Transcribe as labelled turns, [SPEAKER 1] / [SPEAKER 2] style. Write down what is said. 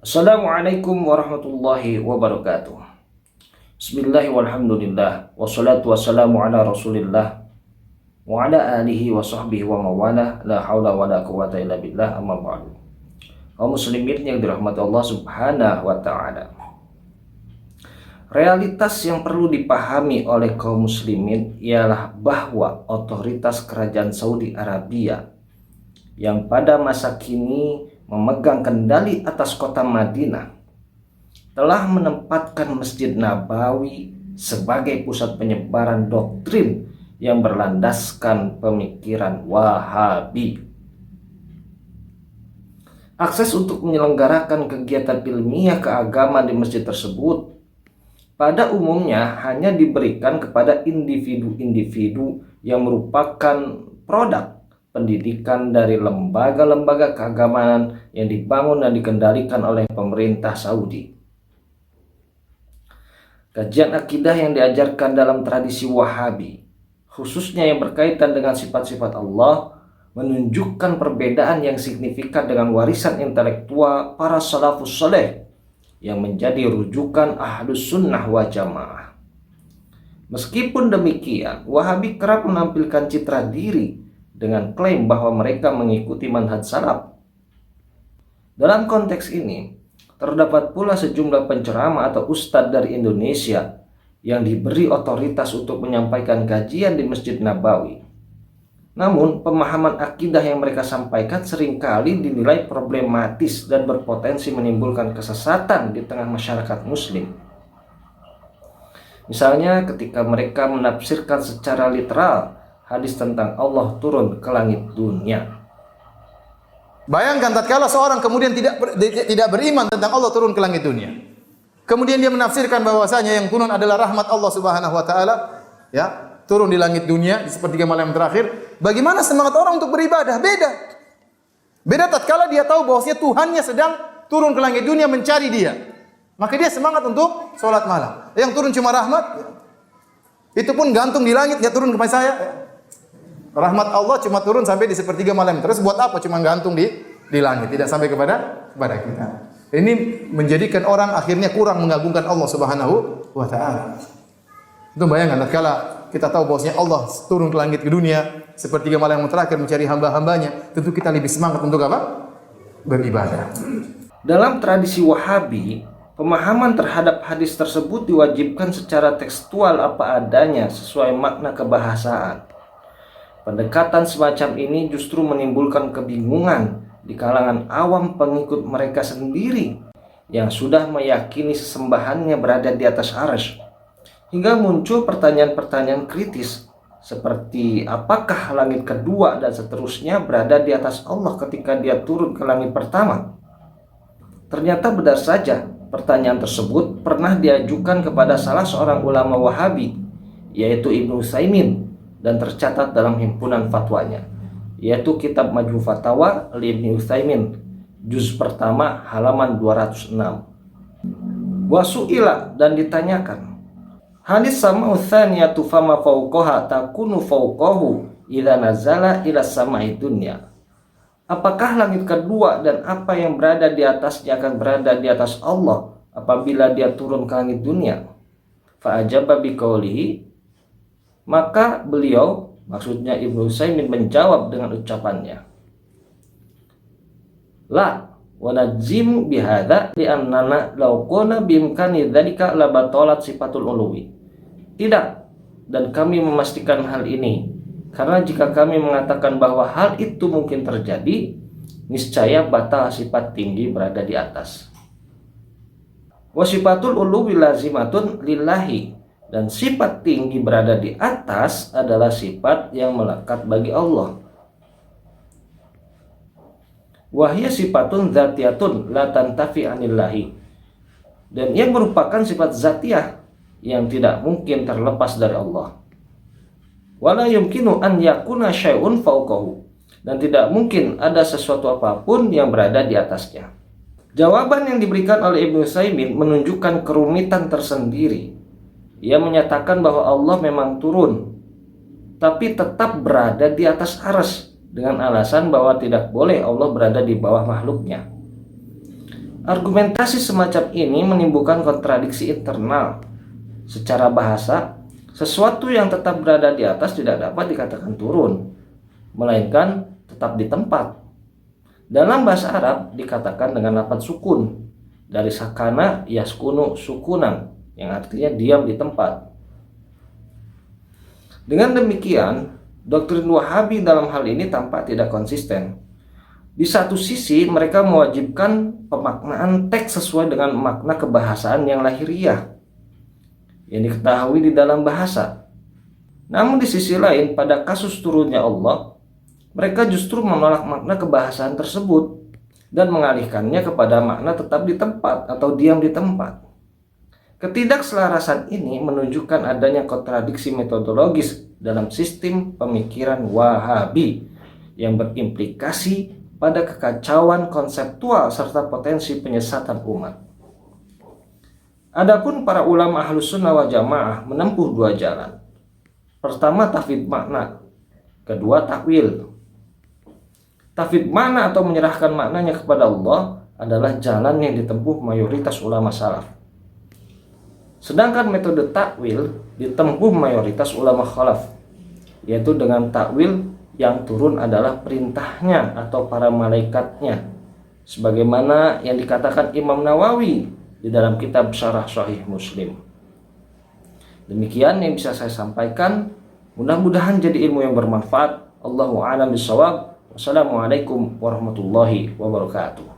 [SPEAKER 1] Assalamualaikum warahmatullahi wabarakatuh. Bismillah walhamdulillah wassalatu wassalamu ala rasulillah wa ala alihi wa sahbihi wa mawala la hawla wa la quwata illa billah amma ba'du. Kaum muslimin yang dirahmati Allah subhanahu wa ta'ala, realitas yang perlu dipahami oleh kaum muslimin ialah bahwa otoritas kerajaan Saudi Arabia yang pada masa kini memegang kendali atas kota Madinah telah menempatkan Masjid Nabawi sebagai pusat penyebaran doktrin yang berlandaskan pemikiran Wahabi. Akses untuk menyelenggarakan kegiatan ilmiah keagamaan di masjid tersebut pada umumnya hanya diberikan kepada individu-individu yang merupakan produk pendidikan dari lembaga-lembaga keagamaan yang dibangun dan dikendalikan oleh pemerintah Saudi. Kajian akidah yang diajarkan dalam tradisi Wahabi, khususnya yang berkaitan dengan sifat-sifat Allah, menunjukkan perbedaan yang signifikan dengan warisan intelektual para salafus saleh yang menjadi rujukan Ahlus Sunnah wa Jamaah. Meskipun demikian, Wahabi kerap menampilkan citra diri dengan klaim bahwa mereka mengikuti manhaj salaf. Dalam konteks ini, terdapat pula sejumlah penceramah atau ustadz dari Indonesia yang diberi otoritas untuk menyampaikan kajian di Masjid Nabawi. Namun, pemahaman akidah yang mereka sampaikan seringkali dinilai problematis dan berpotensi menimbulkan kesesatan di tengah masyarakat muslim. Misalnya ketika mereka menafsirkan secara literal hadis tentang Allah turun ke langit dunia.
[SPEAKER 2] Bayangkan tatkala seorang kemudian tidak beriman tentang Allah turun ke langit dunia. Kemudian dia menafsirkan bahwasanya yang turun adalah rahmat Allah Subhanahu wa taala, ya, turun di langit dunia di sepertiga malam terakhir. Bagaimana semangat orang untuk beribadah? Beda tatkala dia tahu bahwasanya Tuhannya sedang turun ke langit dunia mencari dia. Maka dia semangat untuk salat malam. Yang turun cuma rahmat. Itu pun gantung di langit, dia turun kepada saya. Rahmat Allah cuma turun sampai di sepertiga malam. Terus buat apa cuma gantung di langit, tidak sampai kepada kita. Ini menjadikan orang akhirnya kurang mengagungkan Allah Subhanahu wa taala. Itu bayangkan tatkala kita tahu bahwasanya Allah turun ke langit ke dunia sepertiga malam yang terakhir mencari hamba-hambanya, tentu kita lebih semangat untuk apa? Beribadah.
[SPEAKER 1] Dalam tradisi Wahabi, pemahaman terhadap hadis tersebut diwajibkan secara tekstual apa adanya sesuai makna kebahasaan. Pendekatan semacam ini justru menimbulkan kebingungan di kalangan awam pengikut mereka sendiri yang sudah meyakini sesembahannya berada di atas arsy, hingga muncul pertanyaan-pertanyaan kritis seperti apakah langit kedua dan seterusnya berada di atas Allah ketika dia turun ke langit pertama. Ternyata benar saja pertanyaan tersebut pernah diajukan kepada salah seorang ulama Wahabi, yaitu Ibnu Utsaimin, dan tercatat dalam himpunan fatwanya, yaitu kitab Majmu' Fatawa Ibnu Utsaimin, juz pertama halaman 206. Wasu'ila, dan ditanyakan, hadis sama'u tsaniyatu fama fawqaha takunu fawqahu idza nazala ila sama'i dunya. Apakah langit kedua dan apa yang berada di atasnya akan berada di atas Allah apabila dia turun ke langit dunia? Fa'ajaba biqaulihi, maka beliau, maksudnya Ibnu Utsaimin, menjawab dengan ucapannya, la wa najzimu bihadza li annana law qulna bimkani dzalika la batalat sifatul uluwi. Tidak, dan kami memastikan hal ini karena jika kami mengatakan bahwa hal itu mungkin terjadi, niscaya batal sifat tinggi berada di atas. Wa sifatul uluwi lazimatun lillahi, dan sifat tinggi berada di atas adalah sifat yang melekat bagi Allah. Wahya sifatun dzatiyatun la tantafi anillahi, dan yang merupakan sifat zatiyah yang tidak mungkin terlepas dari Allah. Wala yumkinu an yakuna syai'un fawqahu, dan tidak mungkin ada sesuatu apapun yang berada di atasnya. Jawaban yang diberikan oleh Ibnu Utsaimin menunjukkan kerumitan tersendiri. Ia menyatakan bahwa Allah memang turun, tapi tetap berada di atas arsy dengan alasan bahwa tidak boleh Allah berada di bawah makhluknya. Argumentasi semacam ini menimbulkan kontradiksi internal. Secara bahasa, sesuatu yang tetap berada di atas tidak dapat dikatakan turun, melainkan tetap di tempat. Dalam bahasa Arab dikatakan dengan lafaz sukun, dari sakana yaskunu sukunan, yang artinya diam di tempat. Dengan demikian, doktrin Wahabi dalam hal ini tampak tidak konsisten. Di satu sisi, mereka mewajibkan pemaknaan teks sesuai dengan makna kebahasaan yang lahiriah yang diketahui di dalam bahasa. Namun di sisi lain, pada kasus turunnya Allah, mereka justru menolak makna kebahasaan tersebut dan mengalihkannya kepada makna tetap di tempat atau diam di tempat. Ketidakselarasan ini menunjukkan adanya kontradiksi metodologis dalam sistem pemikiran Wahabi yang berimplikasi pada kekacauan konseptual serta potensi penyesatan umat. Adapun para ulama Ahlus Sunnah wal Jamaah menempuh dua jalan. Pertama, tafwid makna. Kedua, takwil. Tafwid makna atau menyerahkan maknanya kepada Allah adalah jalan yang ditempuh mayoritas ulama salaf. Sedangkan metode takwil ditempuh mayoritas ulama khalaf, yaitu dengan takwil yang turun adalah perintahnya atau para malaikatnya, sebagaimana yang dikatakan Imam Nawawi di dalam kitab Syarah Sahih Muslim. Demikian yang bisa saya sampaikan. Mudah-mudahan jadi ilmu yang bermanfaat. Allahu a'lam bishawab. Wassalamualaikum warahmatullahi wabarakatuh.